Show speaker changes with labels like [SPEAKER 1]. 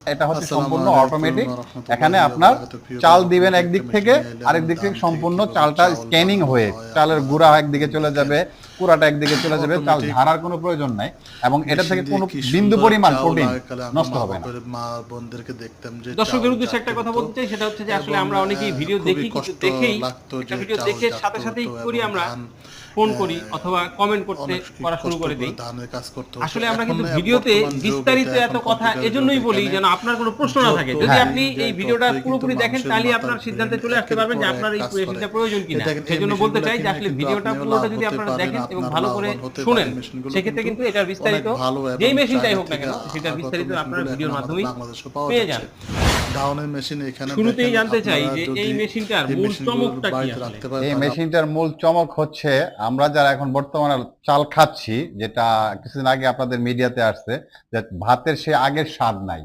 [SPEAKER 1] এটা হচ্ছে সম্পূর্ণ অটোমেটিক। এখানে আপনার চাল দিবেন একদিক থেকে, আরেক দিক থেকে সম্পূর্ণ চালটা স্ক্যানিং হয়ে চালের গুঁড়া একদিকে চলে যাবে, কুড়াটা একদিকে চলে যাবে, চাল ঝাড়ার কোনো প্রয়োজন নাই এবং এটা থেকে কোনো বিন্দু পরিমাণ প্রোটিন নষ্ট হবে না।
[SPEAKER 2] মা বোনদেরকে দেখতাম যে
[SPEAKER 3] দর্শকের উদ্দেশ্যে একটা কথা বলতে চাই, সেটা হচ্ছে যে আসলে আমরা অনেকেই ভিডিও দেখি, কিন্তু দেখেই একটা ভিডিও দেখে সাথে সাথেই করি আমরা ফোন করি অথবা কমেন্ট করা শুরু করে দিই। আসলে আমরা কিন্তু ভিডিওতে বিস্তারিত এত কথা এজন্যই বলি যেন আপনার কোনো প্রশ্ন না থাকে। যদি আপনি এই ভিডিওটা পুরোপুরি দেখেন তাহলে আপনার সিদ্ধান্তে চলে আসতে পারবেন যে আপনার এই মেশিনটা প্রয়োজন কিনা। সেজন্য বলতে চাই যে আসলে ভিডিওটা পুরোটা যদি আপনারা দেখেন এবং ভালো করে শুনেন, সেক্ষেত্রে কিন্তু এটার বিস্তারিত যেই মেশিনটাই হোক না কেন সেটার বিস্তারিত আপনারা ভিডিওর মাধ্যমেই পেয়ে যান।
[SPEAKER 2] ডাউনের মেশিন এখানে
[SPEAKER 3] শুরুতেই জানতে চাই যে এই মেশিনটার মূল চমকটা কি আসলে?
[SPEAKER 1] এই মেশিনটার মূল চমক হচ্ছে আমরা যারা এখন বর্তমানে চাল খাচ্ছি, যেটা কিছুদিন আগে আপনাদের মিডিয়াতে আসছে, যে ভাতের সে আগের স্বাদ নাই।